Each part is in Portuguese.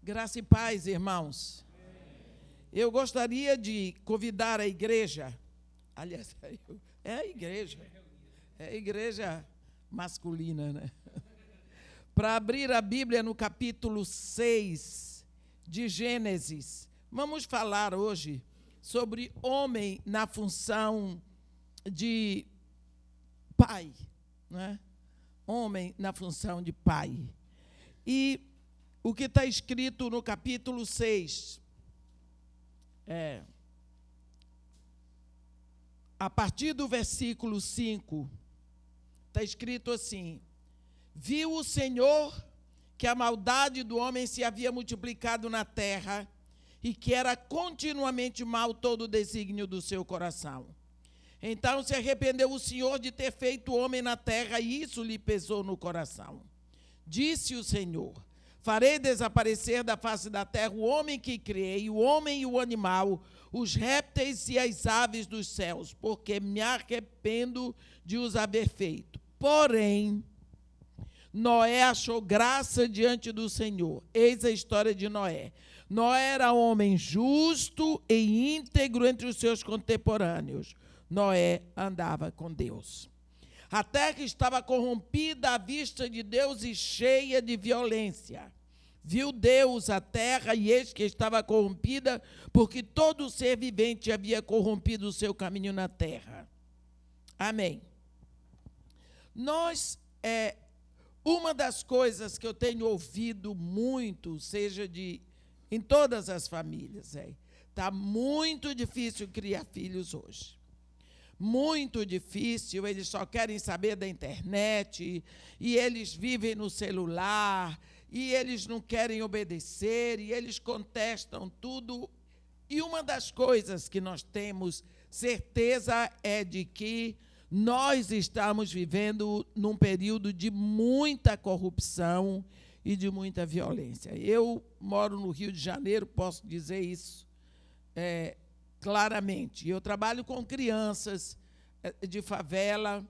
Graça e paz, irmãos. Eu gostaria de convidar a igreja, aliás, é a igreja masculina, né? Para abrir a Bíblia no capítulo 6 de Gênesis. Vamos falar hoje sobre homem na função de pai, né? Homem na função de pai. E o que está escrito no capítulo 6, a partir do versículo 5, está escrito assim: viu o Senhor que a maldade do homem se havia multiplicado na terra e que era continuamente mal todo o desígnio do seu coração. Então se arrependeu o Senhor de ter feito o homem na terra, e isso lhe pesou no coração. Disse o Senhor: farei desaparecer da face da terra o homem que criei, o homem e o animal, os répteis e as aves dos céus, porque me arrependo de os haver feito. Porém, Noé achou graça diante do Senhor. Eis a história de Noé. Noé era homem justo e íntegro entre os seus contemporâneos. Noé andava com Deus. A terra estava corrompida à vista de Deus e cheia de violência. Viu Deus a terra, e eis que estava corrompida, porque todo ser vivente havia corrompido o seu caminho na terra. Amém. Uma das coisas que eu tenho ouvido muito, em todas as famílias, está muito difícil criar filhos hoje. Muito difícil, eles só querem saber da internet, e eles vivem no celular, e eles não querem obedecer, e eles contestam tudo. E uma das coisas que nós temos certeza é de que nós estamos vivendo num período de muita corrupção e de muita violência. Eu moro no Rio de Janeiro, posso dizer isso claramente. Eu trabalho com crianças de favela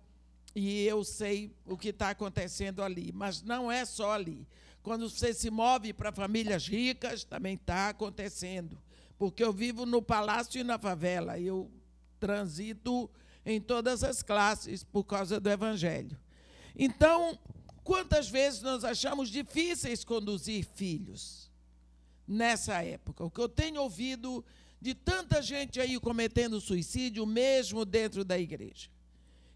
e eu sei o que está acontecendo ali, mas não é só ali. Quando você se move para famílias ricas, também está acontecendo, porque eu vivo no palácio e na favela, eu transito em todas as classes por causa do Evangelho. Então, quantas vezes nós achamos difíceis conduzir filhos nessa época? O que eu tenho ouvido de tanta gente aí cometendo suicídio, mesmo dentro da igreja.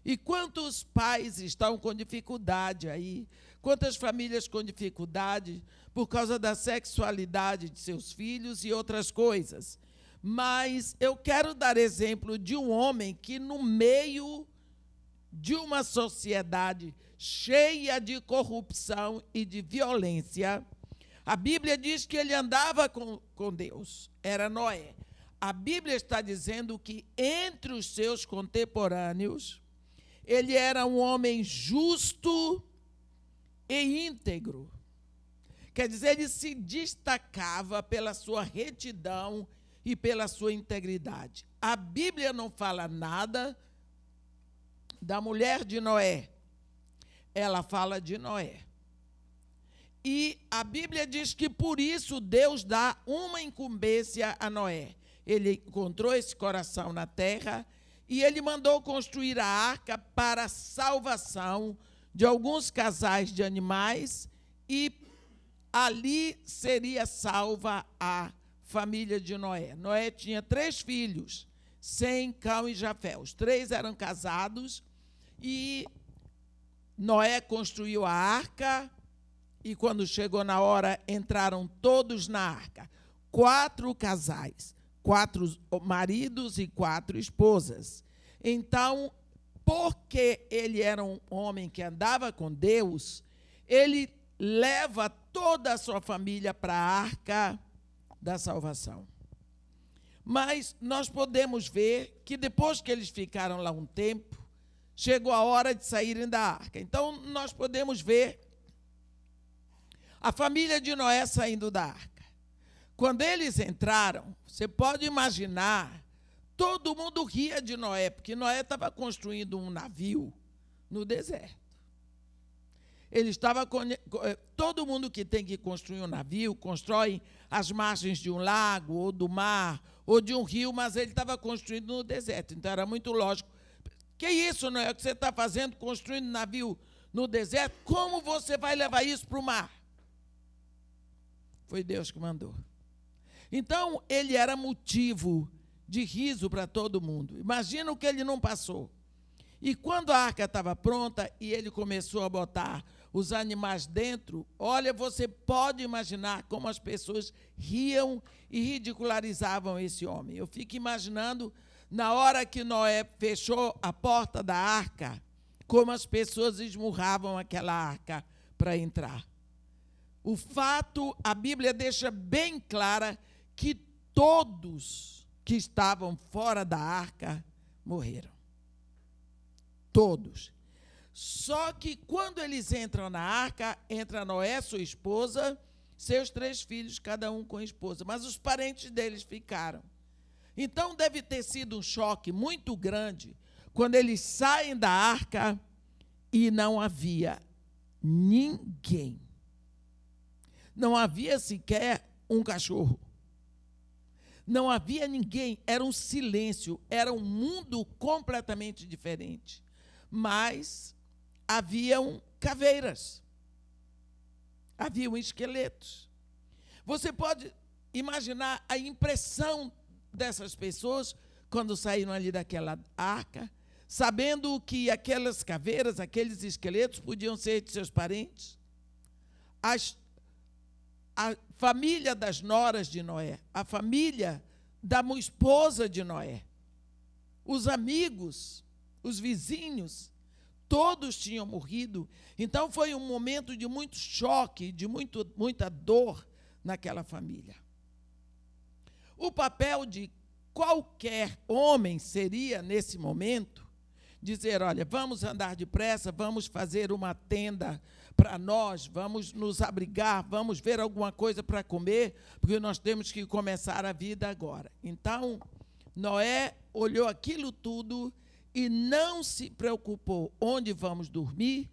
E quantos pais estão com dificuldade aí, quantas famílias com dificuldade por causa da sexualidade de seus filhos e outras coisas. Mas eu quero dar exemplo de um homem que, no meio de uma sociedade cheia de corrupção e de violência, a Bíblia diz que ele andava com Deus, era Noé. A Bíblia está dizendo que entre os seus contemporâneos, ele era um homem justo e íntegro. Quer dizer, ele se destacava pela sua retidão e pela sua integridade. A Bíblia não fala nada da mulher de Noé. Ela fala de Noé. E a Bíblia diz que por isso Deus dá uma incumbência a Noé. Ele encontrou esse coração na terra e ele mandou construir a arca para a salvação de alguns casais de animais, e ali seria salva a família de Noé. Noé tinha 3 filhos, Sem, Cão e Jafé. Os 3 eram casados e Noé construiu a arca, e quando chegou na hora, entraram todos na arca. 4 casais, 4 maridos e 4 esposas. Então, porque ele era um homem que andava com Deus, ele leva toda a sua família para a arca da salvação. Mas nós podemos ver que depois que eles ficaram lá um tempo, chegou a hora de saírem da arca. Então, nós podemos ver a família de Noé saindo da arca. Quando eles entraram, você pode imaginar, todo mundo ria de Noé, porque Noé estava construindo um navio no deserto. Ele estava todo mundo que tem que construir um navio, constrói às margens de um lago, ou do mar, ou de um rio, mas ele estava construindo no deserto. Então, era muito lógico. Que isso, não é o que você está fazendo, construindo navio no deserto? Como você vai levar isso para o mar? Foi Deus que mandou. Então, ele era motivo de riso para todo mundo. Imagina o que ele não passou. E quando a arca estava pronta e ele começou a botar os animais dentro, olha, você pode imaginar como as pessoas riam e ridicularizavam esse homem. Eu fico imaginando, na hora que Noé fechou a porta da arca, como as pessoas esmurravam aquela arca para entrar. O fato, a Bíblia deixa bem clara que todos que estavam fora da arca morreram. Todos. Só que quando eles entram na arca, entra Noé, sua esposa, seus 3 filhos, cada um com a esposa. Mas os parentes deles ficaram. Então deve ter sido um choque muito grande quando eles saem da arca e não havia ninguém. Não havia sequer um cachorro. Não havia ninguém, era um silêncio, era um mundo completamente diferente. Mas haviam caveiras, haviam esqueletos. Você pode imaginar a impressão dessas pessoas quando saíram ali daquela arca, sabendo que aquelas caveiras, aqueles esqueletos podiam ser de seus parentes. A família das noras de Noé, a família da esposa de Noé, os amigos, os vizinhos, todos tinham morrido. Então foi um momento de muito choque, de muita dor naquela família. O papel de qualquer homem seria, nesse momento, dizer, olha, vamos andar depressa, vamos fazer uma tenda para nós, vamos nos abrigar, vamos ver alguma coisa para comer, porque nós temos que começar a vida agora. Então, Noé olhou aquilo tudo e não se preocupou onde vamos dormir,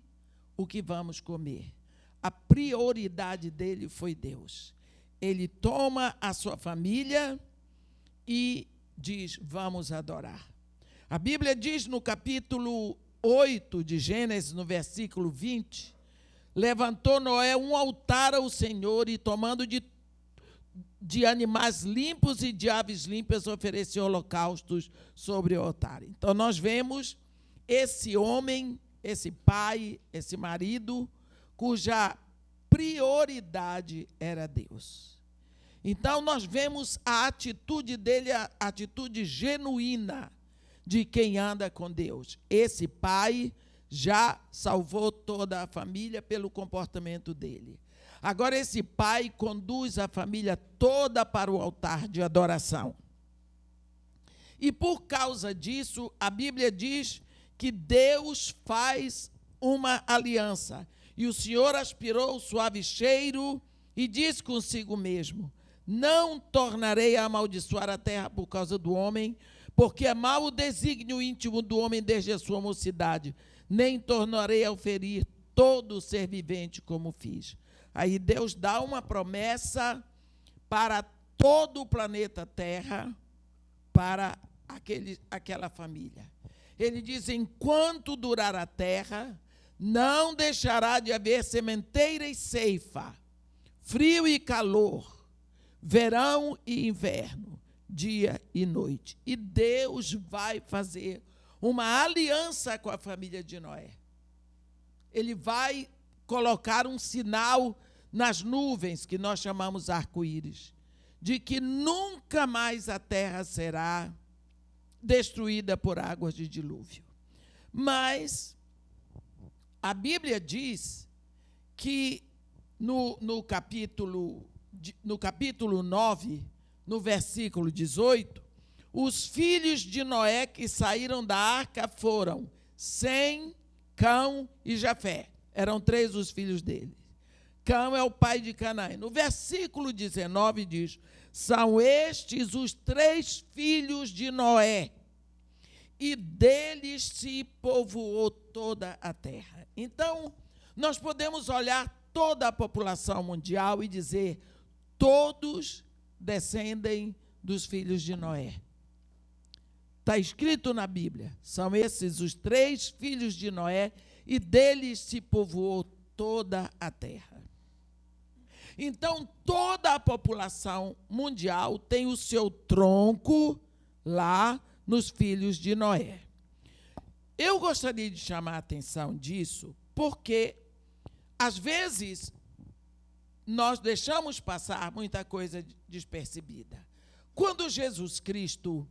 o que vamos comer. A prioridade dele foi Deus. Ele toma a sua família e diz, vamos adorar. A Bíblia diz no capítulo 8 de Gênesis, no versículo 20, levantou Noé um altar ao Senhor e, tomando de animais limpos e de aves limpas, ofereceu holocaustos sobre o altar. Então, nós vemos esse homem, esse pai, esse marido, cuja prioridade era Deus. Então, nós vemos a atitude dele, a atitude genuína de quem anda com Deus. Esse pai já salvou toda a família pelo comportamento dele. Agora, esse pai conduz a família toda para o altar de adoração. E por causa disso, a Bíblia diz que Deus faz uma aliança. E o Senhor aspirou o suave cheiro e disse consigo mesmo, não tornarei a amaldiçoar a terra por causa do homem, porque é mau o desígnio íntimo do homem desde a sua mocidade, nem tornarei a ferir todo ser vivente como fiz. Aí Deus dá uma promessa para todo o planeta Terra, para aquela família. Ele diz, enquanto durar a terra, não deixará de haver sementeira e ceifa, frio e calor, verão e inverno, dia e noite. E Deus vai fazer uma aliança com a família de Noé. Ele vai colocar um sinal nas nuvens, que nós chamamos arco-íris, de que nunca mais a terra será destruída por águas de dilúvio. Mas a Bíblia diz que no capítulo 9, no versículo 18, os filhos de Noé que saíram da arca foram Sem, Cão e Jafé. Eram 3 os filhos dele. Cão é o pai de Canaã. No versículo 19 diz, são estes os 3 filhos de Noé, e deles se povoou toda a terra. Então, Nós podemos olhar toda a população mundial e dizer: todos descendem dos filhos de Noé. Está escrito na Bíblia, são esses os 3 filhos de Noé, e deles se povoou toda a terra. Então, toda a população mundial tem o seu tronco lá nos filhos de Noé. Eu gostaria de chamar a atenção disso, porque, às vezes, nós deixamos passar muita coisa despercebida. Quando Jesus Cristo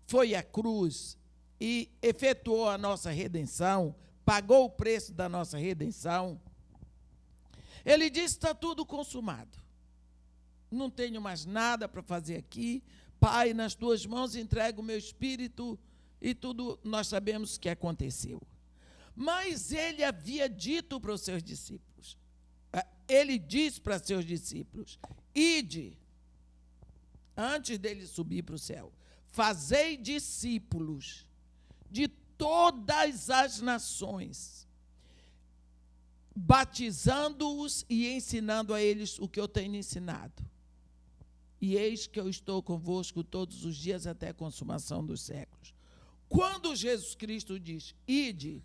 foi à cruz e efetuou a nossa redenção, pagou o preço da nossa redenção, ele disse: está tudo consumado. Não tenho mais nada para fazer aqui. Pai, nas tuas mãos entrego o meu espírito, e tudo nós sabemos que aconteceu. Mas ele havia dito para os seus discípulos, ele disse para seus discípulos: ide, antes dele subir para o céu, fazei discípulos de todas as nações, batizando-os e ensinando a eles o que eu tenho ensinado. E eis que eu estou convosco todos os dias até a consumação dos séculos. Quando Jesus Cristo diz: ide,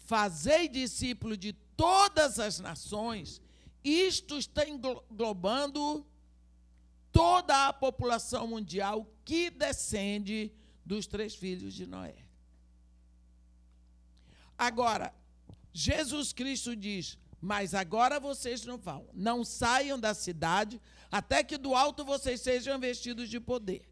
fazei discípulo de todas as nações, isto está englobando toda a população mundial que descende dos 3 filhos de Noé. Agora, Jesus Cristo diz: mas agora vocês não vão, não saiam da cidade, até que do alto vocês sejam vestidos de poder.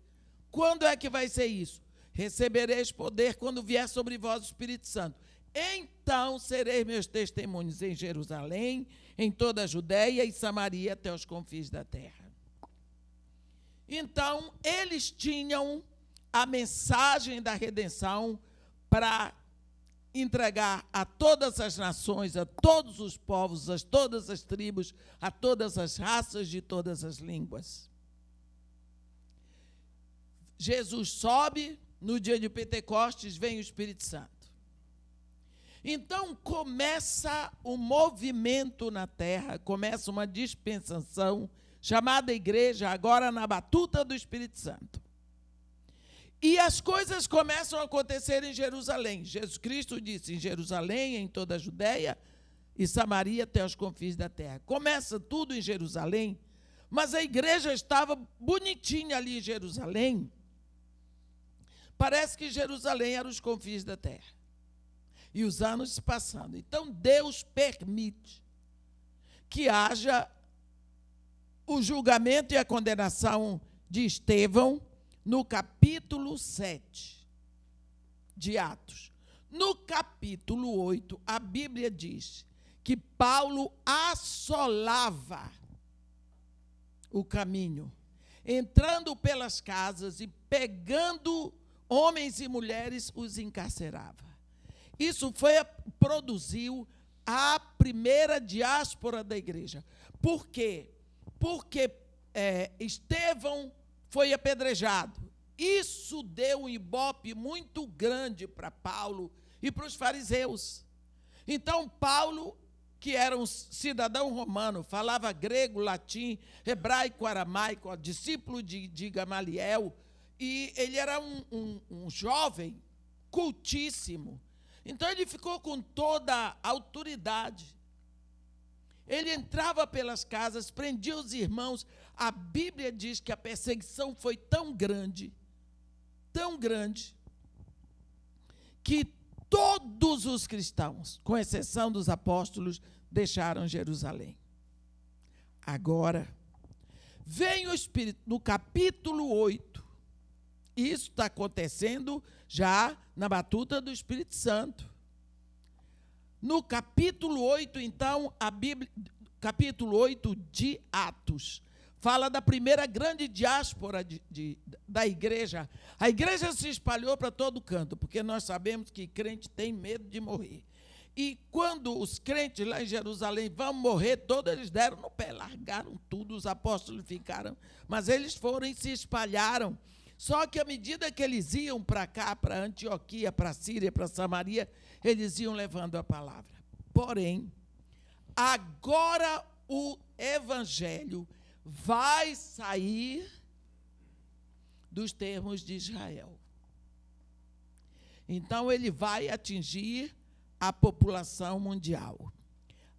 Quando é que vai ser isso? Recebereis poder quando vier sobre vós o Espírito Santo. Então sereis meus testemunhos em Jerusalém, em toda a Judéia e Samaria, até os confins da terra. Então, eles tinham a mensagem da redenção para entregar a todas as nações, a todos os povos, a todas as tribos, a todas as raças de todas as línguas. Jesus sobe, no dia de Pentecostes vem o Espírito Santo. Então começa um movimento na terra, começa uma dispensação chamada igreja, agora na batuta do Espírito Santo. E as coisas começam a acontecer em Jerusalém. Jesus Cristo disse: em Jerusalém, em toda a Judéia e Samaria, até os confins da terra. Começa tudo em Jerusalém, mas a igreja estava bonitinha ali em Jerusalém. Parece que Jerusalém era os confins da terra. E os anos se passando. Então, Deus permite que haja o julgamento e a condenação de Estevão no capítulo 7 de Atos. No capítulo 8, a Bíblia diz que Paulo assolava o caminho, entrando pelas casas e pegando homens e mulheres, os encarcerava. Isso produziu a primeira diáspora da igreja. Por quê? Porque Estevão foi apedrejado. Isso deu um ibope muito grande para Paulo e para os fariseus. Então, Paulo, que era um cidadão romano, falava grego, latim, hebraico, aramaico, discípulo de Gamaliel, e ele era um jovem cultíssimo. Então, ele ficou com toda a autoridade. Ele entrava pelas casas, prendia os irmãos. A Bíblia diz que a perseguição foi tão grande, que todos os cristãos, com exceção dos apóstolos, deixaram Jerusalém. Agora, vem o Espírito, no capítulo 8, isso está acontecendo já na batuta do Espírito Santo. No capítulo 8, então, a Bíblia, capítulo 8 de Atos, fala da primeira grande diáspora da igreja. A igreja se espalhou para todo canto, porque nós sabemos que crente tem medo de morrer. E quando os crentes lá em Jerusalém vão morrer, todos eles deram no pé, largaram tudo, os apóstolos ficaram, mas eles foram e se espalharam. Só que à medida que eles iam para cá, para Antioquia, para Síria, para Samaria, eles iam levando a palavra. Porém, agora o evangelho vai sair dos termos de Israel. Então, ele vai atingir a população mundial.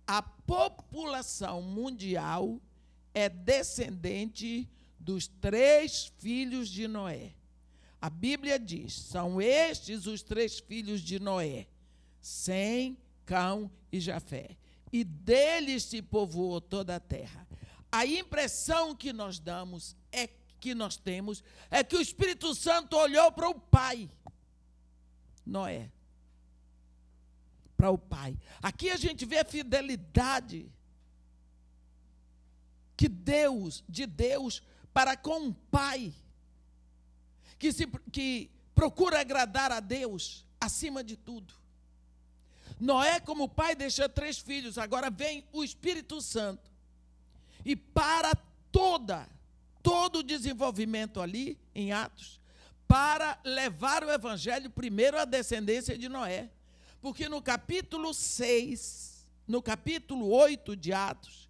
A população mundial é descendente dos 3 filhos de Noé. A Bíblia diz, são estes os 3 filhos de Noé, Sem, Cão e Jafé. E deles se povoou toda a terra. A impressão que nós temos é que o Espírito Santo olhou para o pai, Noé. Para o pai. Aqui a gente vê a fidelidade de Deus para com o pai, que procura agradar a Deus acima de tudo. Noé, como pai, deixa 3 filhos, agora vem o Espírito Santo. E para todo o desenvolvimento ali, em Atos, para levar o evangelho primeiro à descendência de Noé. Porque no capítulo 6, no capítulo 8 de Atos,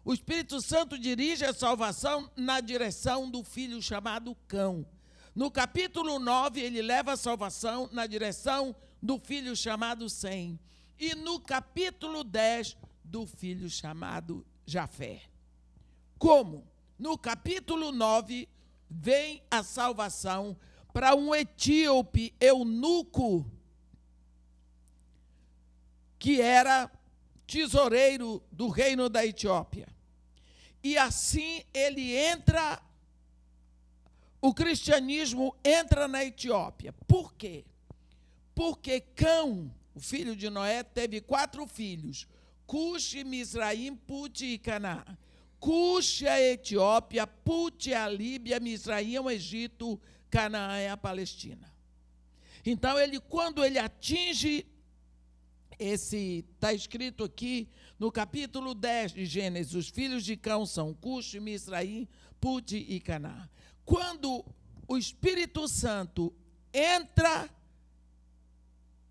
o Espírito Santo dirige a salvação na direção do filho chamado Cão. No capítulo 9, ele leva a salvação na direção do filho chamado Sem. E no capítulo 10, do filho chamado Jafé. Como? No capítulo 9, vem a salvação para um etíope eunuco, que era tesoureiro do reino da Etiópia. E assim o cristianismo entra na Etiópia. Por quê? Porque Cão, o filho de Noé, teve 4 filhos, Cuxi, Misraim, Pute e Canaã. Cuxi é a Etiópia, Pute é a Líbia, Misraim é o Egito, Canaã é a Palestina. Então, quando ele atinge está escrito aqui no capítulo 10 de Gênesis, os filhos de Cão são Cuxi, Misraim, Pute e Canaã. Quando o Espírito Santo entra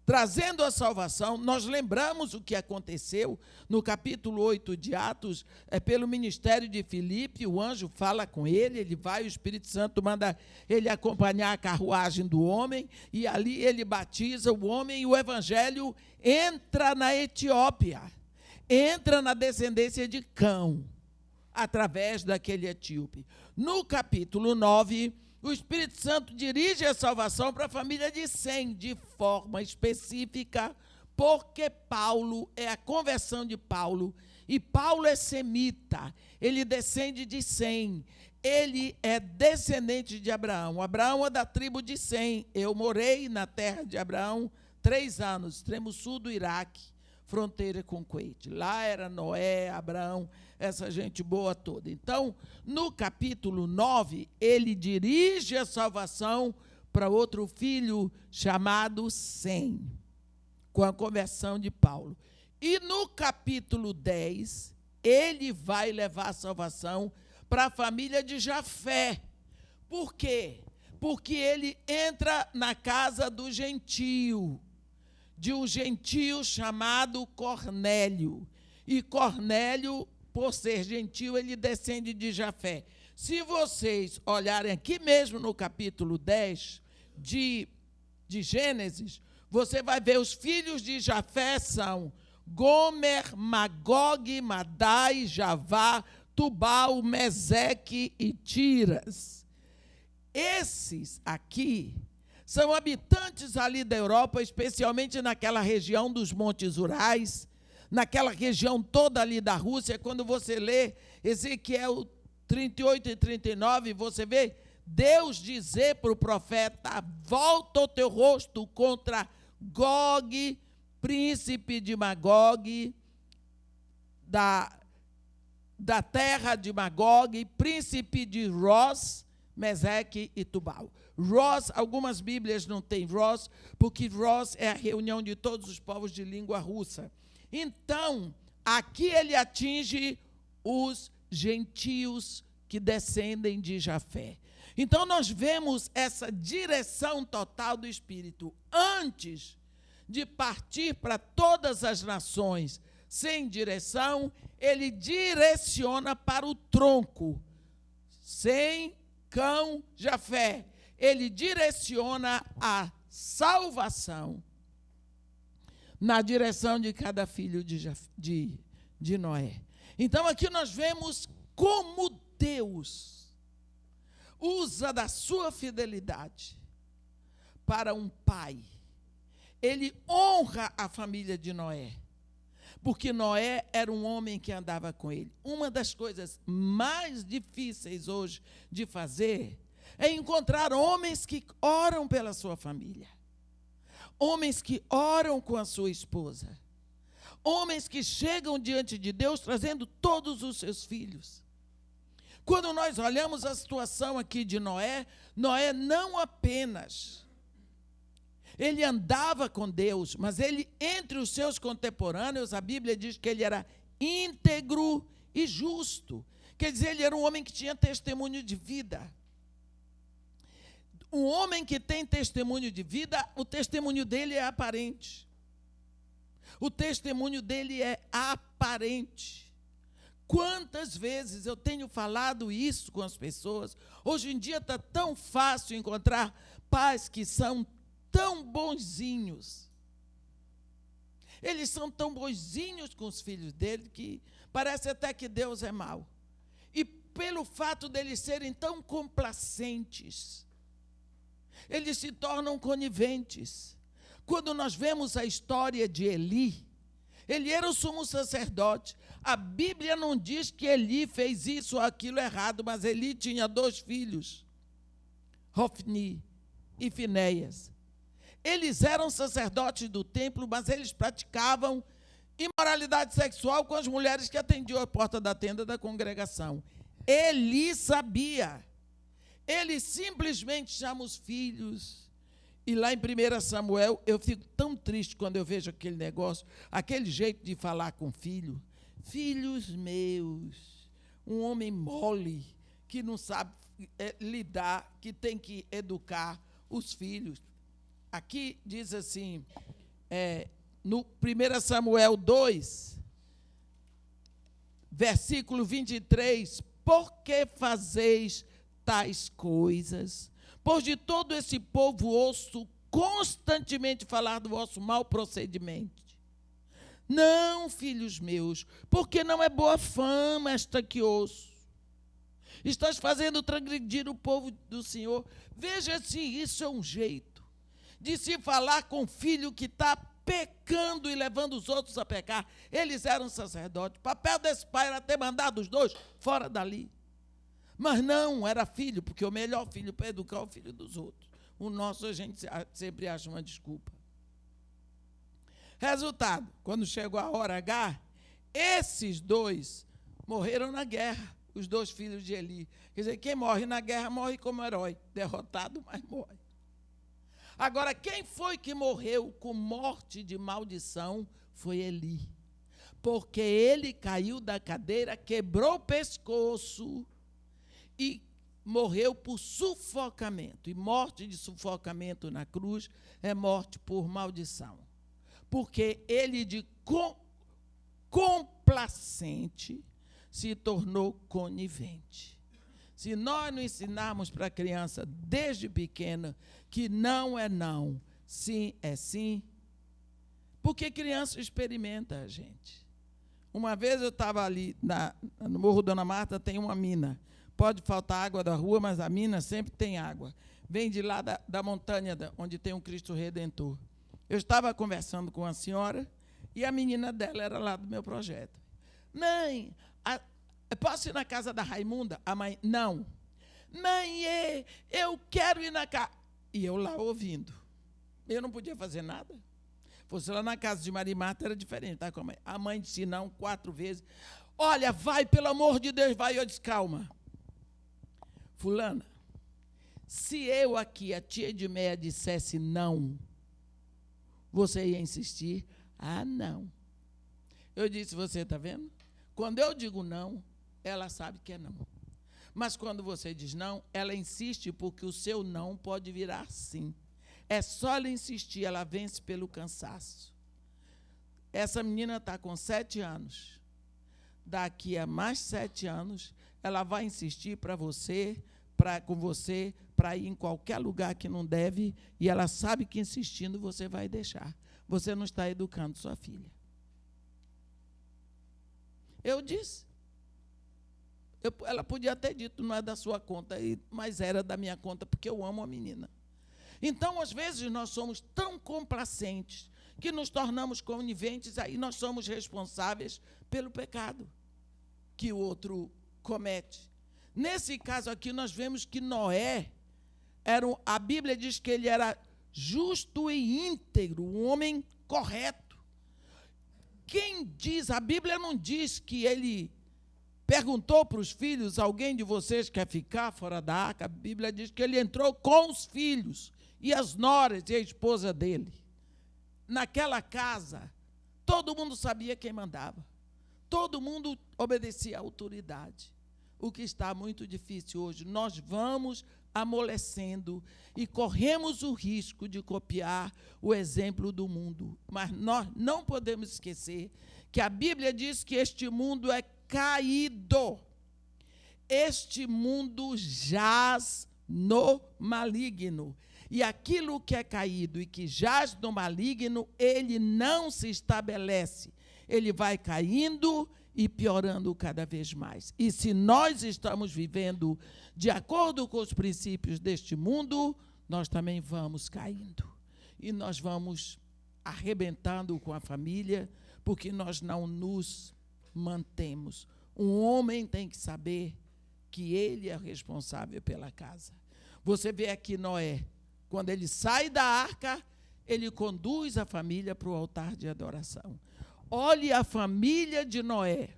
trazendo a salvação, nós lembramos o que aconteceu no capítulo 8 de Atos, pelo ministério de Filipe, o anjo fala com ele vai, o Espírito Santo manda ele acompanhar a carruagem do homem, e ali ele batiza o homem, e o evangelho entra na Etiópia, entra na descendência de Cão, através daquele etíope. No capítulo 9, o Espírito Santo dirige a salvação para a família de Sem, de forma específica, porque Paulo, é a conversão de Paulo, e Paulo é semita, ele descende de Sem, ele é descendente de Abraão. Abraão é da tribo de Sem. Eu morei na terra de Abraão 3 anos, extremo sul do Iraque, fronteira com o Kuwait. Lá era Noé, Abraão, essa gente boa toda. Então, no capítulo 9, ele dirige a salvação para outro filho chamado Sem, com a conversão de Paulo. E no capítulo 10, ele vai levar a salvação para a família de Jafé. Por quê? Porque ele entra na casa do gentio, de um gentio chamado Cornélio. E Cornélio, por ser gentio, ele descende de Jafé. Se vocês olharem aqui mesmo no capítulo 10 de Gênesis, você vai ver os filhos de Jafé são Gomer, Magog, Madai, Javá, Tubal, Meseque e Tiras. Esses aqui são habitantes ali da Europa, especialmente naquela região dos Montes Urais, naquela região toda ali da Rússia. Quando você lê Ezequiel 38 e 39, você vê Deus dizer para o profeta: volta o teu rosto contra Gog, príncipe de Magog, da terra de Magog, príncipe de Ros, Meseque e Tubal. Ros, algumas Bíblias não têm Ros, porque Ros é a reunião de todos os povos de língua russa. Então, aqui ele atinge os gentios que descendem de Jafé. Então, nós vemos essa direção total do Espírito. Antes de partir para todas as nações, sem direção, ele direciona para o tronco. Sem cão, Jafé, ele direciona a salvação na direção de cada filho de Noé. Então, aqui nós vemos como Deus usa da sua fidelidade para um pai. Ele honra a família de Noé, porque Noé era um homem que andava com ele. Uma das coisas mais difíceis hoje de fazer é encontrar homens que oram pela sua família, homens que oram com a sua esposa, homens que chegam diante de Deus trazendo todos os seus filhos. Quando nós olhamos a situação aqui de Noé, Noé não apenas ele andava com Deus, mas ele, entre os seus contemporâneos, a Bíblia diz que ele era íntegro e justo. Quer dizer, ele era um homem que tinha testemunho de vida. Um homem que tem testemunho de vida, o testemunho dele é aparente. O testemunho dele é aparente. Quantas vezes eu tenho falado isso com as pessoas? Hoje em dia está tão fácil encontrar pais que são tão bonzinhos. Eles são tão bonzinhos com os filhos dele que parece até que Deus é mau. E pelo fato deles serem tão complacentes, eles se tornam coniventes. Quando nós vemos a história de Eli, ele era o sumo sacerdote. A Bíblia não diz que Eli fez isso ou aquilo errado, mas Eli tinha 2 filhos, Hofni e Finéias. Eles eram sacerdotes do templo, mas eles praticavam imoralidade sexual com as mulheres que atendiam a porta da tenda da congregação. Eli sabia. Ele simplesmente chama os filhos. E lá em 1 Samuel, eu fico tão triste quando eu vejo aquele negócio, aquele jeito de falar com filho. Filhos meus, um homem mole, que não sabe lidar, que tem que educar os filhos. Aqui diz assim, no 1 Samuel 2, versículo 23, por que fazeis tais coisas? Pois de todo esse povo ouço constantemente falar do vosso mau procedimento. Não, filhos meus, porque não é boa fama esta que ouço. Estás fazendo transgredir o povo do Senhor. Veja se isso é um jeito de se falar com o filho que está pecando e levando os outros a pecar. Eles eram sacerdotes. O papel desse pai era ter mandado os 2 fora dali. Mas não, era filho, porque o melhor filho para educar é o filho dos outros. O nosso a gente sempre acha uma desculpa. Resultado, quando chegou a hora H, esses 2 morreram na guerra, os 2 filhos de Eli. Quer dizer, quem morre na guerra morre como herói, derrotado, mas morre. Agora, quem foi que morreu com morte de maldição foi Eli. Porque ele caiu da cadeira, quebrou o pescoço e morreu por sufocamento. E morte de sufocamento na cruz é morte por maldição. Porque ele de complacente se tornou conivente. Se nós não ensinarmos para a criança desde pequena que não é não, sim é sim, porque criança experimenta a gente. Uma vez eu estava ali no Morro Dona Marta, tem uma mina. Pode faltar água da rua, mas a mina sempre tem água. Vem de lá da montanha, onde tem um Cristo Redentor. Eu estava conversando com a senhora e a menina dela era lá do meu projeto. Mãe, posso ir na casa da Raimunda? A mãe, não. Mãe, eu quero ir na casa. E eu lá ouvindo. Eu não podia fazer nada. Fosse lá na casa de Maria Marta, era diferente. Tá? A mãe disse não 4 vezes. Olha, vai, pelo amor de Deus, vai. Eu disse, calma. Fulana, se eu aqui, a tia Edmeia, dissesse não, você ia insistir? Ah, não. Eu disse, você está vendo? Quando eu digo não, ela sabe que é não. Mas quando você diz não, ela insiste, porque o seu não pode virar sim. É só ela insistir, ela vence pelo cansaço. Essa menina está com 7 anos. Daqui a mais 7 anos, ela vai insistir com você, para ir em qualquer lugar que não deve, e ela sabe que insistindo você vai deixar. Você não está educando sua filha. Eu disse. Ela podia ter dito, não é da sua conta, mas era da minha conta, porque eu amo a menina. Então, às vezes, nós somos tão complacentes que nos tornamos coniventes, aí nós somos responsáveis pelo pecado que o outro comete. Nesse caso aqui, nós vemos que Noé, a Bíblia diz que ele era justo e íntegro, um homem correto. Quem diz, a Bíblia não diz que ele perguntou para os filhos, alguém de vocês quer ficar fora da arca? A Bíblia diz que ele entrou com os filhos e as noras e a esposa dele. Naquela casa, todo mundo sabia quem mandava. Todo mundo obedecia à autoridade. O que está muito difícil hoje, nós vamos amolecendo e corremos o risco de copiar o exemplo do mundo. Mas nós não podemos esquecer que a Bíblia diz que este mundo é caído. Este mundo jaz no maligno. E aquilo que é caído e que jaz no maligno, ele não se estabelece. Ele vai caindo e piorando cada vez mais. E se nós estamos vivendo de acordo com os princípios deste mundo, nós também vamos caindo. E nós vamos arrebentando com a família, porque nós não nos mantemos. Um homem tem que saber que ele é responsável pela casa. Você vê aqui Noé, quando ele sai da arca, ele conduz a família para o altar de adoração. Olhe a família de Noé.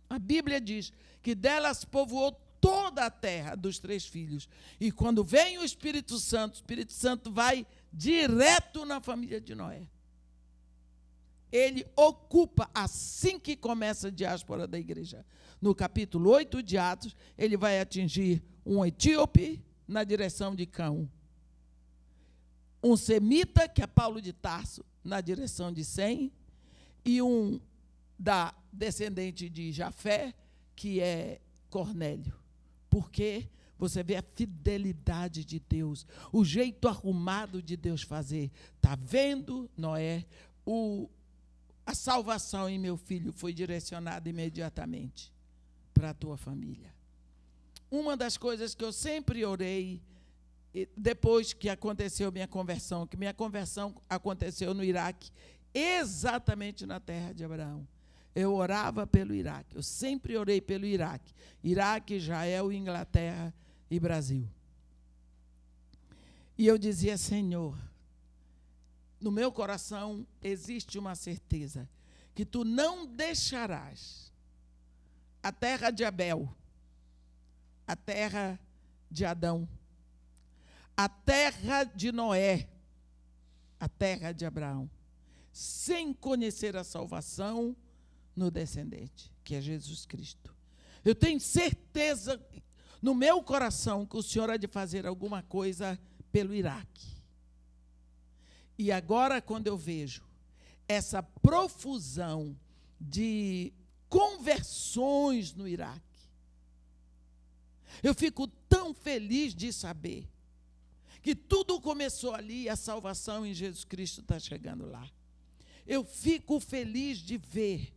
A Bíblia diz que delas povoou toda a terra dos 3 filhos. E quando vem o Espírito Santo vai direto na família de Noé. Ele ocupa, assim que começa a diáspora da igreja. No capítulo 8 de Atos, ele vai atingir um etíope na direção de Cão. Um semita, que é Paulo de Tarso, na direção de Sem, e um descendente de Jafé, que é Cornélio. Porque você vê a fidelidade de Deus, o jeito arrumado de Deus fazer. Está vendo, Noé? A salvação em meu filho foi direcionada imediatamente para a tua família. Uma das coisas que eu sempre orei, depois que aconteceu minha conversão, que minha conversão aconteceu no Iraque, exatamente na terra de Abraão. Eu orava pelo Iraque, eu sempre orei pelo Iraque. Iraque, Israel, Inglaterra e Brasil. E eu dizia, Senhor, no meu coração existe uma certeza, que tu não deixarás a terra de Abel, a terra de Adão, a terra de Noé, a terra de Abraão, sem conhecer a salvação no descendente, que é Jesus Cristo. Eu tenho certeza no meu coração que o Senhor há de fazer alguma coisa pelo Iraque. E agora, quando eu vejo essa profusão de conversões no Iraque, eu fico tão feliz de saber que tudo começou ali e a salvação em Jesus Cristo está chegando lá. Eu fico feliz de ver,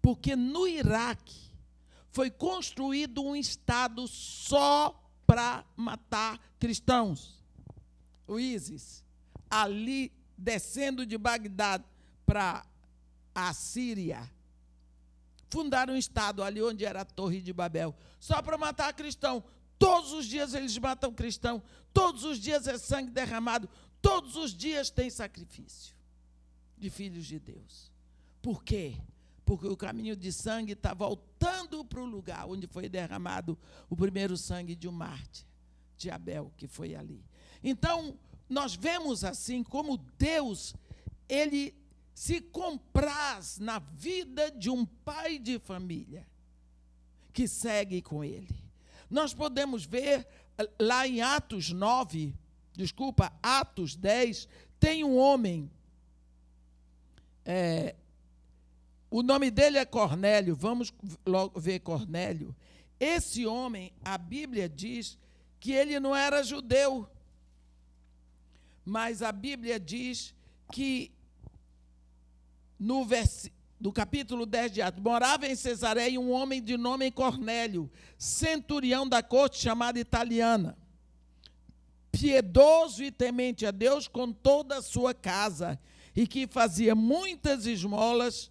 porque no Iraque foi construído um Estado só para matar cristãos. O ISIS, ali descendo de Bagdá para a Síria, fundaram um Estado ali onde era a Torre de Babel, só para matar cristão. Todos os dias eles matam cristão, todos os dias é sangue derramado, todos os dias tem sacrifício de filhos de Deus. Por quê? Porque o caminho de sangue está voltando para o lugar onde foi derramado o primeiro sangue de um mártir, de Abel, que foi ali. Então, nós vemos assim como Deus, ele se compraz na vida de um pai de família que segue com ele. Nós podemos ver lá em Atos 10, tem um homem O nome dele é Cornélio, vamos logo ver Cornélio. Esse homem, a Bíblia diz que ele não era judeu, mas a Bíblia diz que no capítulo 10 de Atos, morava em Cesareia um homem de nome Cornélio, centurião da corte chamada italiana, piedoso e temente a Deus com toda a sua casa, e que fazia muitas esmolas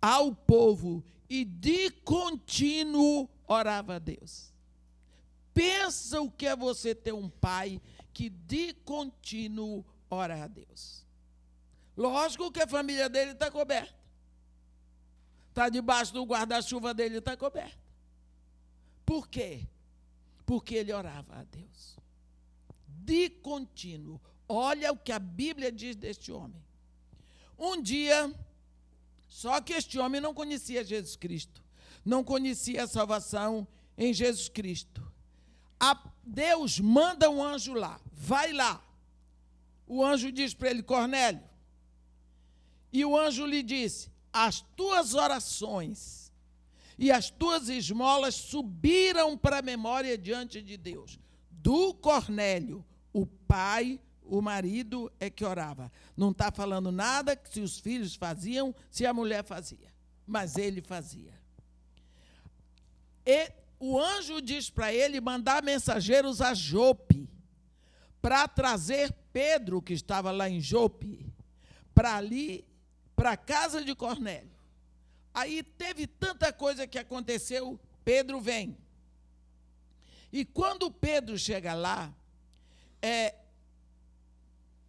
ao povo, e de contínuo orava a Deus. Pensa o que é você ter um pai que de contínuo ora a Deus. Lógico que a família dele está coberta. Está debaixo do guarda-chuva dele, está coberta. Por quê? Porque ele orava a Deus. De contínuo. Olha o que a Bíblia diz deste homem. Um dia, só que este homem não conhecia Jesus Cristo. Não conhecia a salvação em Jesus Cristo. Deus manda um anjo lá. Vai lá. O anjo diz para ele, Cornélio. E o anjo lhe disse, as tuas orações e as tuas esmolas subiram para a memória diante de Deus. Do Cornélio, o pai, o marido é que orava. Não está falando nada que se os filhos faziam, se a mulher fazia. Mas ele fazia. E o anjo diz para ele mandar mensageiros a Jope, para trazer Pedro, que estava lá em Jope, para ali, para a casa de Cornélio. Aí teve tanta coisa que aconteceu, Pedro vem. E quando Pedro chega lá,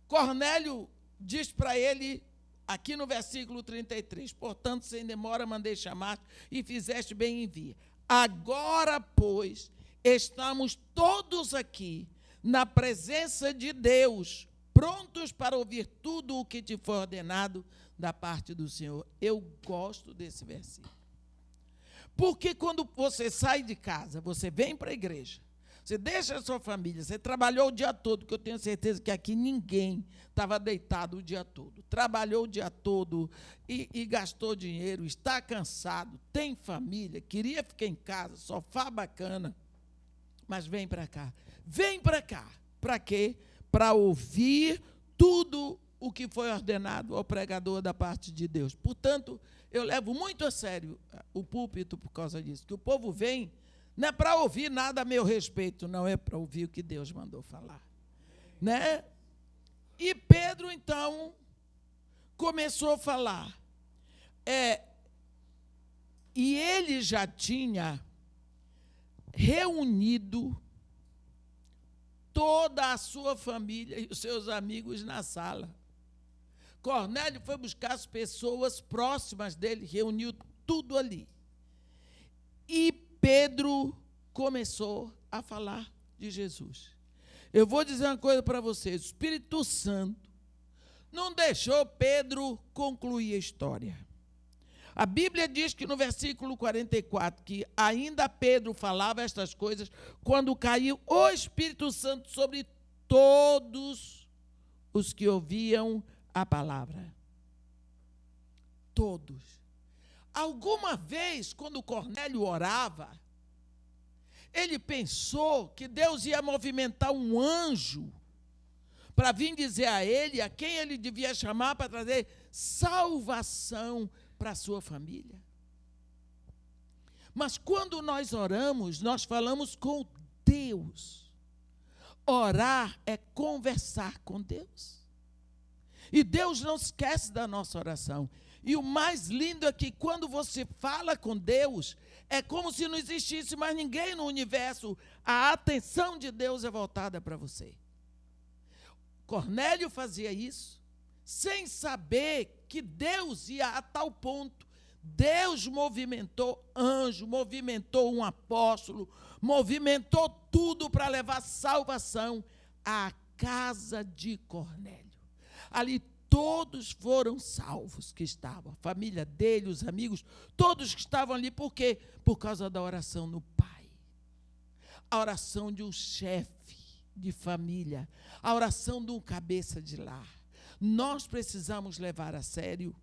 Cornélio diz para ele, aqui no versículo 33, portanto, sem demora, mandei chamar e fizeste bem em vir. Agora, pois, estamos todos aqui na presença de Deus, prontos para ouvir tudo o que te foi ordenado da parte do Senhor. Eu gosto desse versículo. Porque quando você sai de casa, você vem para a igreja, você deixa a sua família, você trabalhou o dia todo, que eu tenho certeza que aqui ninguém estava deitado o dia todo. Trabalhou o dia todo e gastou dinheiro, está cansado, tem família, queria ficar em casa, sofá bacana, mas vem para cá. Vem para cá. Para quê? Para ouvir tudo o que foi ordenado ao pregador da parte de Deus. Portanto, eu levo muito a sério o púlpito por causa disso, que o povo vem, não é para ouvir nada a meu respeito, não, é para ouvir o que Deus mandou falar. Né? E Pedro, então, começou a falar. E ele já tinha reunido toda a sua família e os seus amigos na sala. Cornélio foi buscar as pessoas próximas dele, reuniu tudo ali. E Pedro começou a falar de Jesus. Eu vou dizer uma coisa para vocês, o Espírito Santo não deixou Pedro concluir a história. A Bíblia diz que no versículo 44, que ainda Pedro falava estas coisas, quando caiu o Espírito Santo sobre todos os que ouviam a palavra. Todos. Alguma vez, quando Cornélio orava, ele pensou que Deus ia movimentar um anjo para vir dizer a ele, a quem ele devia chamar para trazer salvação para a sua família. Mas quando nós oramos, nós falamos com Deus. Orar é conversar com Deus. E Deus não esquece da nossa oração. E o mais lindo é que quando você fala com Deus, é como se não existisse mais ninguém no universo. A atenção de Deus é voltada para você. Cornélio fazia isso, sem saber que Deus ia a tal ponto. Deus movimentou anjo, movimentou um apóstolo, movimentou tudo para levar salvação à casa de Cornélio. Ali todos foram salvos que estavam, a família dele, os amigos, todos que estavam ali. Por quê? Por causa da oração no Pai. A oração de um chefe de família, a oração de um cabeça de lar. Nós precisamos levar a sério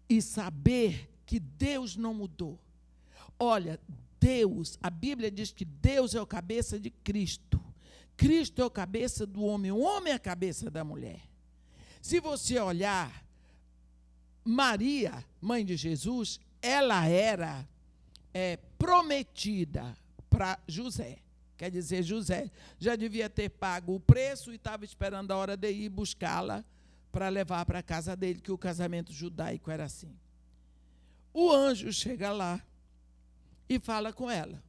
e saber que Deus não mudou. Olha, Deus, a Bíblia diz que Deus é o cabeça de Cristo. Cristo é o cabeça do homem, o homem é a cabeça da mulher. Se você olhar, Maria, mãe de Jesus, ela era prometida para José. Quer dizer, José já devia ter pago o preço e estava esperando a hora de ir buscá-la para levar para a casa dele, que o casamento judaico era assim. O anjo chega lá e fala com ela: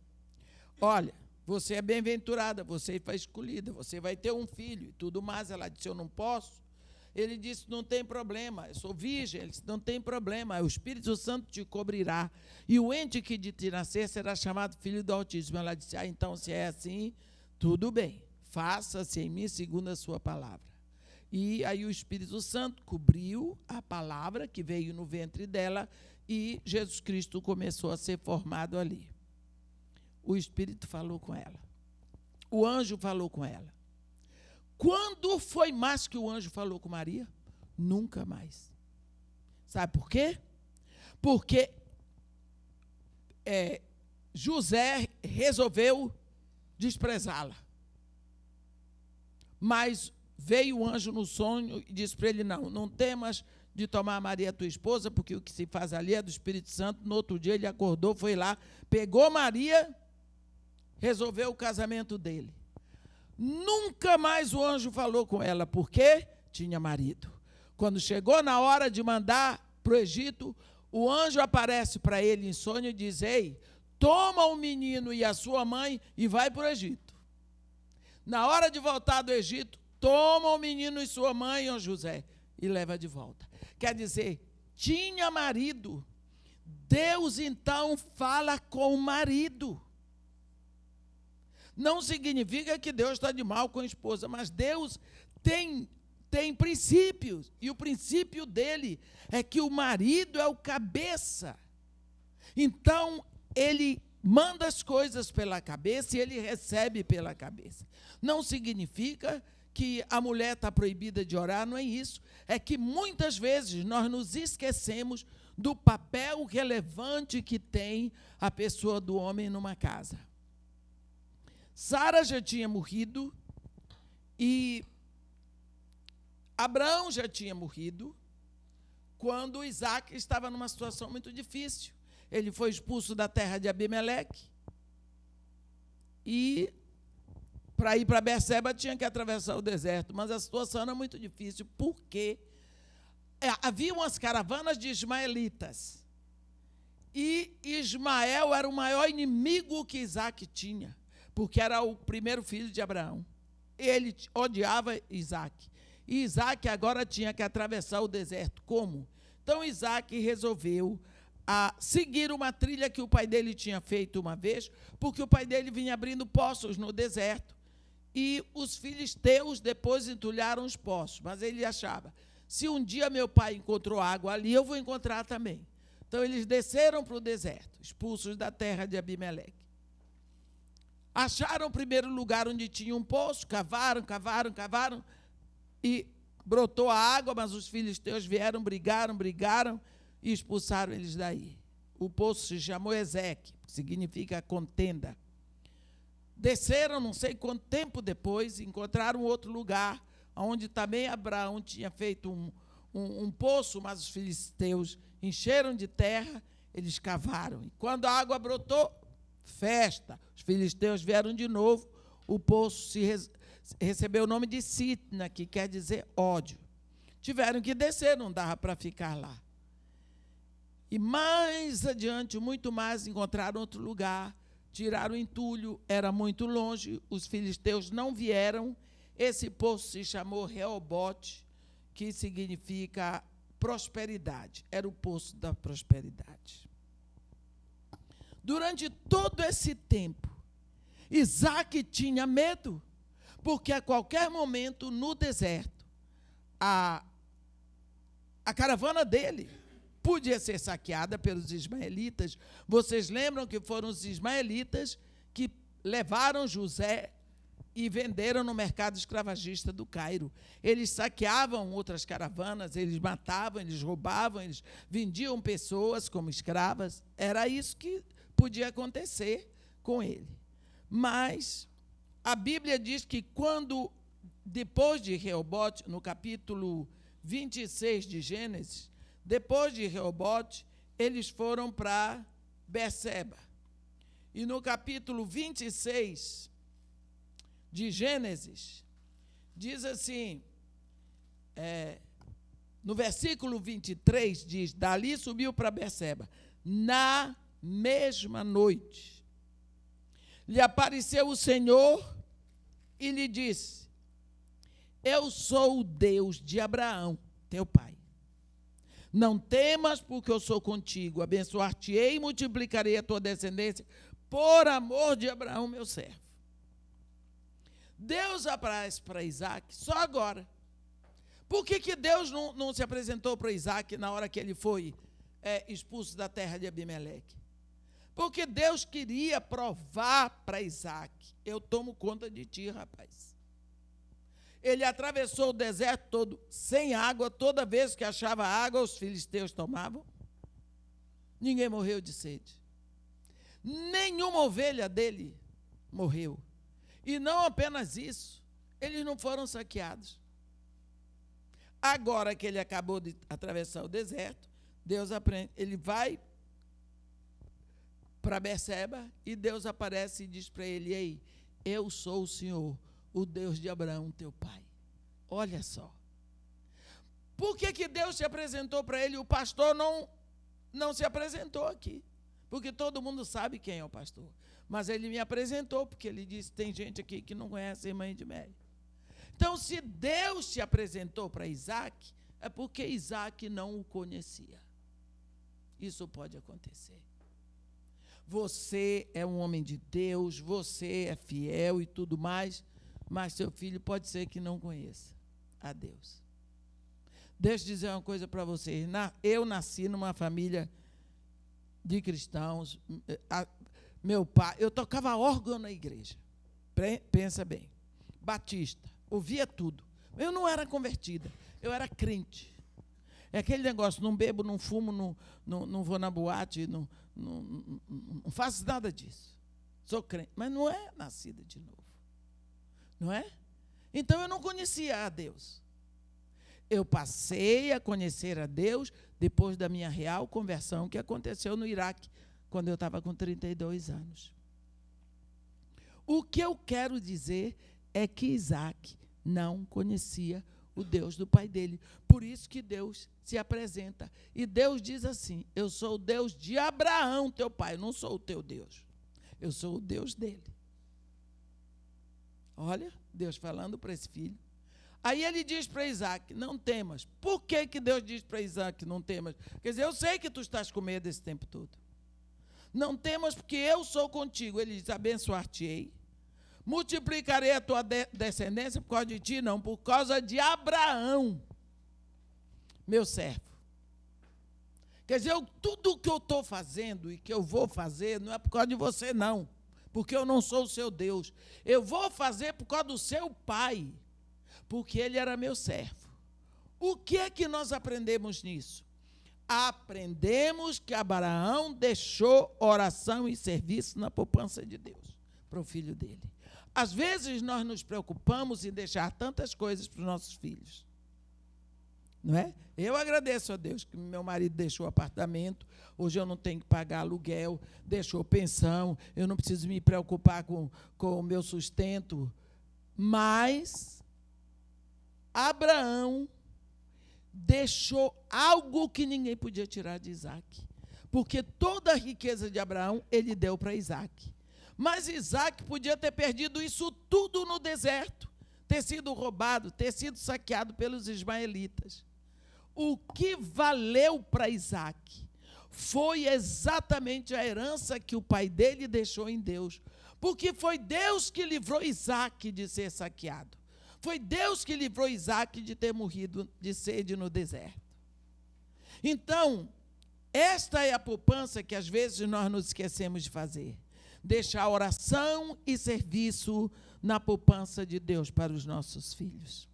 olha, você é bem-aventurada, você foi escolhida, você vai ter um filho e tudo mais. Ela disse: eu não posso. Ele disse: não tem problema, eu sou virgem. Ele disse: não tem problema, o Espírito Santo te cobrirá, e o ente que de te nascer será chamado Filho do Altíssimo. Ela disse: então, se é assim, tudo bem, faça-se em mim segundo a sua palavra. E aí o Espírito Santo cobriu a palavra que veio no ventre dela, e Jesus Cristo começou a ser formado ali. O Espírito falou com ela, o anjo falou com ela. Quando foi mais que o anjo falou com Maria? Nunca mais. Sabe por quê? Porque José resolveu desprezá-la. Mas veio o anjo no sonho e disse para ele: não temas de tomar Maria, tua esposa, porque o que se faz ali é do Espírito Santo. No outro dia ele acordou, foi lá, pegou Maria, resolveu o casamento dele. Nunca mais o anjo falou com ela, porque tinha marido. Quando chegou na hora de mandar para o Egito, o anjo aparece para ele em sonho e diz: ei, toma o menino e a sua mãe e vai para o Egito. Na hora de voltar do Egito, toma o menino e sua mãe, ó José, e leva de volta. Quer dizer, tinha marido. Deus então fala com o marido. Não significa que Deus está de mal com a esposa, mas Deus tem princípios, e o princípio dele é que o marido é o cabeça. Então, ele manda as coisas pela cabeça e ele recebe pela cabeça. Não significa que a mulher está proibida de orar, não é isso. É que muitas vezes nós nos esquecemos do papel relevante que tem a pessoa do homem numa casa. Sara já tinha morrido e Abraão já tinha morrido quando Isaac estava numa situação muito difícil. Ele foi expulso da terra de Abimeleque e para ir para Berseba tinha que atravessar o deserto, mas a situação era muito difícil, porque havia umas caravanas de ismaelitas e Ismael era o maior inimigo que Isaac tinha, porque era o primeiro filho de Abraão. Ele odiava Isaac. E Isaac agora tinha que atravessar o deserto. Como? Então Isaac resolveu seguir uma trilha que o pai dele tinha feito uma vez, porque o pai dele vinha abrindo poços no deserto. E os filisteus depois entulharam os poços. Mas ele achava: se um dia meu pai encontrou água ali, eu vou encontrar também. Então eles desceram para o deserto, expulsos da terra de Abimeleque. Acharam o primeiro lugar onde tinha um poço, cavaram, e brotou a água, mas os filisteus vieram, brigaram e expulsaram eles daí. O poço se chamou Ezeque, que significa contenda. Desceram, não sei quanto tempo depois, encontraram outro lugar, onde também Abraão tinha feito um poço, mas os filisteus encheram de terra, eles cavaram. E quando a água brotou, festa. Os filisteus vieram de novo, o poço recebeu o nome de Sitna, que quer dizer ódio. Tiveram que descer, não dava para ficar lá. E mais adiante, muito mais, encontraram outro lugar, tiraram o entulho, era muito longe, os filisteus não vieram. Esse poço se chamou Reobote, que significa prosperidade. Era o poço da prosperidade. Durante todo esse tempo, Isaac tinha medo, porque a qualquer momento no deserto, a caravana dele podia ser saqueada pelos ismaelitas. Vocês lembram que foram os ismaelitas que levaram José e venderam no mercado escravagista do Cairo. Eles saqueavam outras caravanas, eles matavam, eles roubavam, eles vendiam pessoas como escravas. Era isso que podia acontecer com ele. Mas a Bíblia diz que quando, depois de Reobote, no capítulo 26 de Gênesis, depois de Reobote, eles foram para Berseba. E no capítulo 26 de Gênesis, diz assim, no versículo 23, diz, dali subiu para Berseba. Na mesma noite, lhe apareceu o Senhor e lhe disse, eu sou o Deus de Abraão, teu pai. Não temas, porque eu sou contigo. Abençoar-te-ei e multiplicarei a tua descendência por amor de Abraão, meu servo. Deus aparece para Isaac só agora. Por que Deus não se apresentou para Isaac na hora que ele foi expulso da terra de Abimeleque? Porque Deus queria provar para Isaac, eu tomo conta de ti, rapaz. Ele atravessou o deserto todo sem água, toda vez que achava água, os filisteus tomavam. Ninguém morreu de sede. Nenhuma ovelha dele morreu. E não apenas isso, eles não foram saqueados. Agora que ele acabou de atravessar o deserto, Deus aprende, ele vai para Berseba e Deus aparece e diz para ele, ei, eu sou o Senhor, o Deus de Abraão, teu pai. Olha só. Por que Deus se apresentou para ele e o pastor não se apresentou aqui? Porque todo mundo sabe quem é o pastor. Mas ele me apresentou, porque ele disse, tem gente aqui que não conhece a irmã Edmélia. Então, se Deus se apresentou para Isaac, é porque Isaac não o conhecia. Isso pode acontecer. Você é um homem de Deus, você é fiel e tudo mais, mas seu filho pode ser que não conheça a Deus. Deixa eu dizer uma coisa para vocês. Eu nasci numa família de cristãos. Meu pai, eu tocava órgão na igreja. Pensa bem. Batista, ouvia tudo. Eu não era convertida, eu era crente. É aquele negócio, não bebo, não fumo, não vou na boate, não faço nada disso. Sou crente, mas não é nascida de novo. Não é? Então eu não conhecia a Deus. Eu passei a conhecer a Deus depois da minha real conversão que aconteceu no Iraque, quando eu estava com 32 anos. O que eu quero dizer é que Isaac não conhecia o Deus do pai dele. Por isso que Deus se apresenta. E Deus diz assim, eu sou o Deus de Abraão, teu pai, eu não sou o teu Deus. Eu sou o Deus dele. Olha, Deus falando para esse filho. Aí ele diz para Isaac, não temas. Por que Deus diz para Isaac, não temas? Quer dizer, eu sei que tu estás com medo esse tempo todo. Não temas porque eu sou contigo. Ele diz, abençoar-te-ei. Multiplicarei a tua descendência por causa de ti, não, por causa de Abraão, meu servo. Quer dizer, tudo o que eu estou fazendo e que eu vou fazer não é por causa de você, não, porque eu não sou o seu Deus. Eu vou fazer por causa do seu pai, porque ele era meu servo. O que é que nós aprendemos nisso? Aprendemos que Abraão deixou oração e serviço na poupança de Deus para o filho dele. Às vezes nós nos preocupamos em deixar tantas coisas para os nossos filhos. Não é? Eu agradeço a Deus que meu marido deixou apartamento, hoje eu não tenho que pagar aluguel, deixou pensão, eu não preciso me preocupar com o meu sustento. Mas Abraão deixou algo que ninguém podia tirar de Isaac, porque toda a riqueza de Abraão ele deu para Isaac. Mas Isaac podia ter perdido isso tudo no deserto, ter sido roubado, ter sido saqueado pelos ismaelitas. O que valeu para Isaac foi exatamente a herança que o pai dele deixou em Deus, porque foi Deus que livrou Isaac de ser saqueado. Foi Deus que livrou Isaac de ter morrido de sede no deserto. Então, esta é a poupança que às vezes nós nos esquecemos de fazer. deixar oração e serviço na poupança de Deus para os nossos filhos.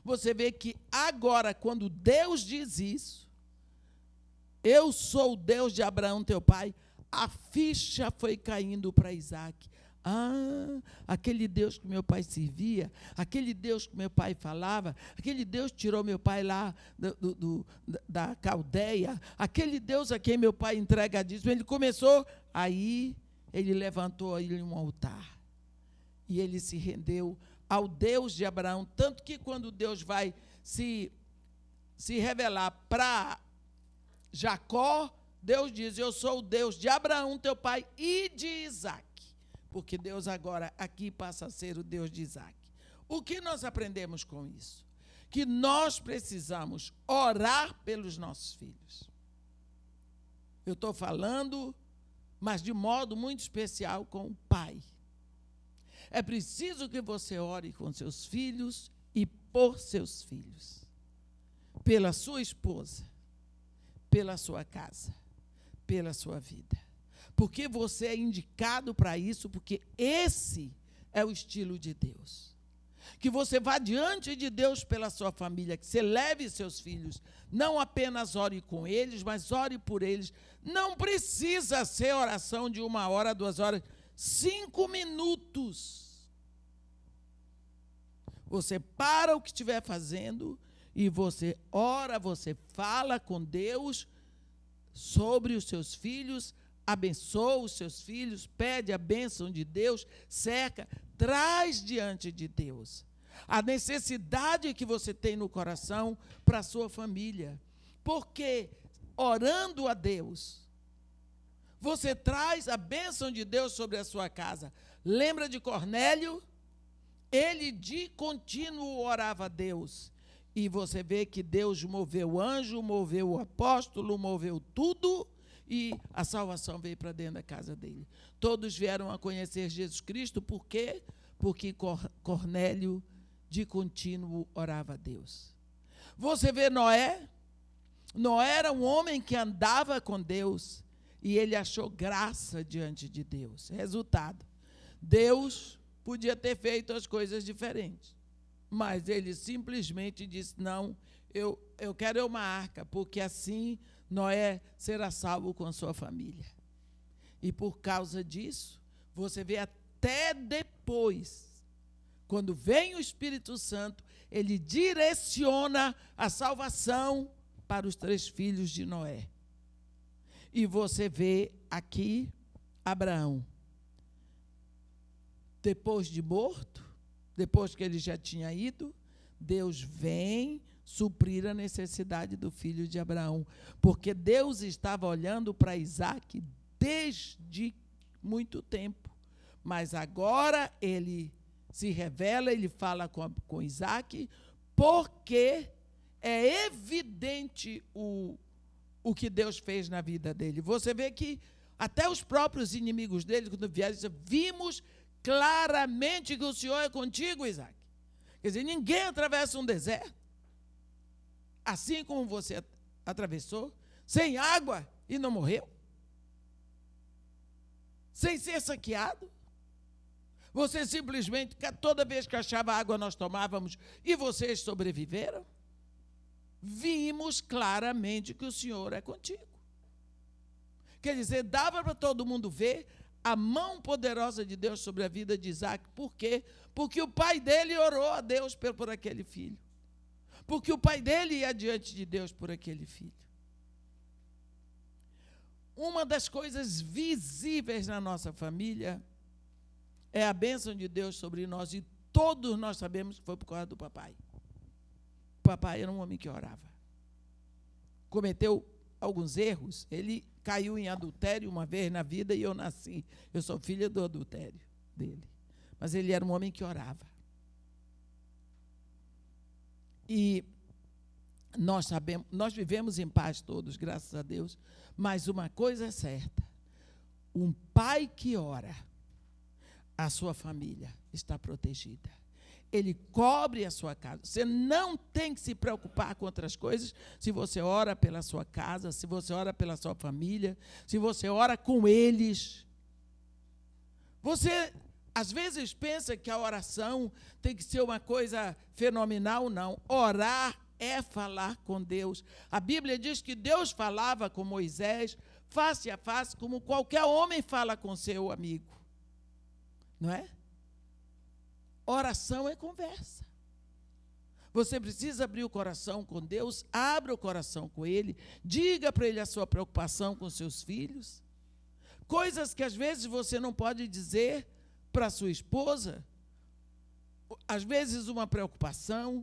Você vê que agora, quando Deus diz isso, eu sou o Deus de Abraão, teu pai, a ficha foi caindo para Isaac. Aquele Deus que meu pai servia, aquele Deus que meu pai falava, aquele Deus que tirou meu pai lá da Caldeia, aquele Deus a quem meu pai entrega dízimo, ele começou, aí ele levantou aí um altar, e ele se rendeu ao Deus de Abraão, tanto que quando Deus vai se revelar para Jacó, Deus diz, eu sou o Deus de Abraão, teu pai, e de Isaac. Porque Deus agora aqui passa a ser o Deus de Isaac. O que nós aprendemos com isso? Que nós precisamos orar pelos nossos filhos. Eu estou falando, mas de modo muito especial com o pai. É preciso que você ore com seus filhos e por seus filhos. Pela sua esposa, pela sua casa, pela sua vida. Porque você é indicado para isso, porque esse é o estilo de Deus. Que você vá diante de Deus pela sua família, que você leve seus filhos, não apenas ore com eles, mas ore por eles. Não precisa ser oração de 1 hora, 2 horas, 5 minutos. Você para o que estiver fazendo e você ora, você fala com Deus sobre os seus filhos, abençoa os seus filhos, pede a bênção de Deus, cerca, traz diante de Deus a necessidade que você tem no coração para a sua família. Porque orando a Deus, você traz a bênção de Deus sobre a sua casa. Lembra de Cornélio? Ele de contínuo orava a Deus. E você vê que Deus moveu o anjo, moveu o apóstolo, moveu tudo, e a salvação veio para dentro da casa dele. Todos vieram a conhecer Jesus Cristo, por quê? Porque Cornélio de contínuo orava a Deus. Você vê Noé? Noé era um homem que andava com Deus, e ele achou graça diante de Deus. Resultado, Deus podia ter feito as coisas diferentes, mas ele simplesmente disse, não, eu quero uma arca, porque assim Noé será salvo com sua família. E por causa disso, você vê até depois, quando vem o Espírito Santo, ele direciona a salvação para os 3 filhos de Noé. E você vê aqui Abraão, depois de morto, depois que ele já tinha ido, Deus vem suprir a necessidade do filho de Abraão, porque Deus estava olhando para Isaac desde muito tempo, mas agora ele se revela, ele fala com Isaac, porque é evidente o que Deus fez na vida dele. Você vê que até os próprios inimigos dele, quando vieram, disseram, vimos claramente que o Senhor é contigo, Isaac. Quer dizer, ninguém atravessa um deserto assim como você atravessou, sem água e não morreu, sem ser saqueado. Você simplesmente, toda vez que achava água nós tomávamos, e vocês sobreviveram. Vimos claramente que o Senhor é contigo. Quer dizer, dava para todo mundo ver a mão poderosa de Deus sobre a vida de Isaac. Por quê? Porque o pai dele orou a Deus por aquele filho. Porque o pai dele ia diante de Deus por aquele filho. Uma das coisas visíveis na nossa família é a bênção de Deus sobre nós, e todos nós sabemos que foi por causa do papai. O papai era um homem que orava. Cometeu alguns erros, ele caiu em adultério uma vez na vida e eu nasci. Eu sou filha do adultério dele. Mas ele era um homem que orava. E nós sabemos, nós vivemos em paz todos, graças a Deus, mas uma coisa é certa, um pai que ora, a sua família está protegida. Ele cobre a sua casa. Você não tem que se preocupar com outras coisas se você ora pela sua casa, se você ora pela sua família, se você ora com eles. Você, às vezes, pensa que a oração tem que ser uma coisa fenomenal. Não. Orar é falar com Deus. A Bíblia diz que Deus falava com Moisés face a face, como qualquer homem fala com seu amigo. Não é? Oração é conversa. Você precisa abrir o coração com Deus, abra o coração com Ele, diga para Ele a sua preocupação com seus filhos, coisas que às vezes você não pode dizer para sua esposa, às vezes uma preocupação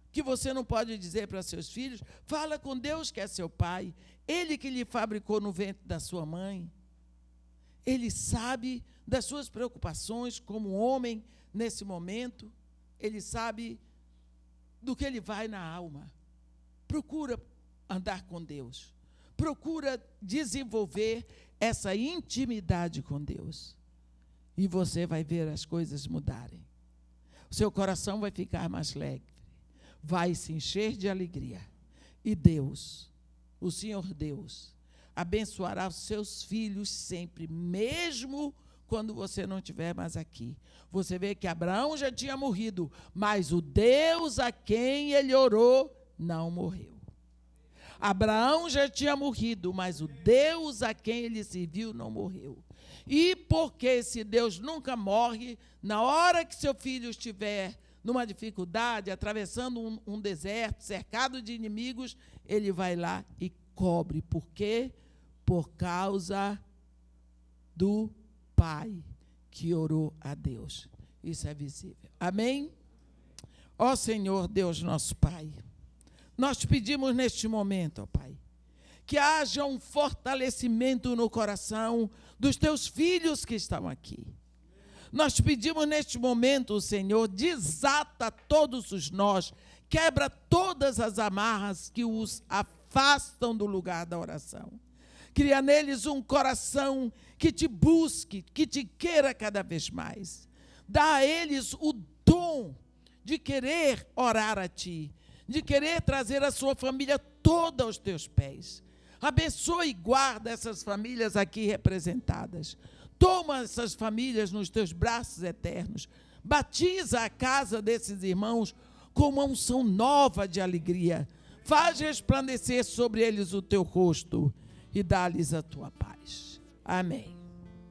que você não pode dizer para seus filhos. Fala com Deus, que é seu pai, Ele que lhe fabricou no ventre da sua mãe. Ele sabe das suas preocupações como homem nesse momento, Ele sabe do que ele vai na alma. Procura andar com Deus. Procura desenvolver essa intimidade com Deus. E você vai ver as coisas mudarem. O seu coração vai ficar mais leve. Vai se encher de alegria. E Deus, o Senhor Deus, abençoará os seus filhos sempre, mesmo quando você não estiver mais aqui. Você vê que Abraão já tinha morrido, mas o Deus a quem ele orou não morreu. Abraão já tinha morrido, mas o Deus a quem ele serviu não morreu. E porque esse Deus nunca morre, na hora que seu filho estiver numa dificuldade, atravessando um deserto, cercado de inimigos, ele vai lá e cobre. Por quê? Por causa do Pai que orou a Deus. Isso é visível. Amém? Ó Senhor Deus nosso Pai, nós te pedimos neste momento, ó Pai, que haja um fortalecimento no coração dos teus filhos que estão aqui. Nós te pedimos neste momento, Senhor, desata todos os nós, quebra todas as amarras que os afastam do lugar da oração. Cria neles um coração que te busque, que te queira cada vez mais. Dá a eles o dom de querer orar a ti, de querer trazer a sua família toda aos teus pés. Abençoa e guarda essas famílias aqui representadas. Toma essas famílias nos teus braços eternos. Batiza a casa desses irmãos com uma unção nova de alegria. Faz resplandecer sobre eles o teu rosto e dá-lhes a tua paz. Amém.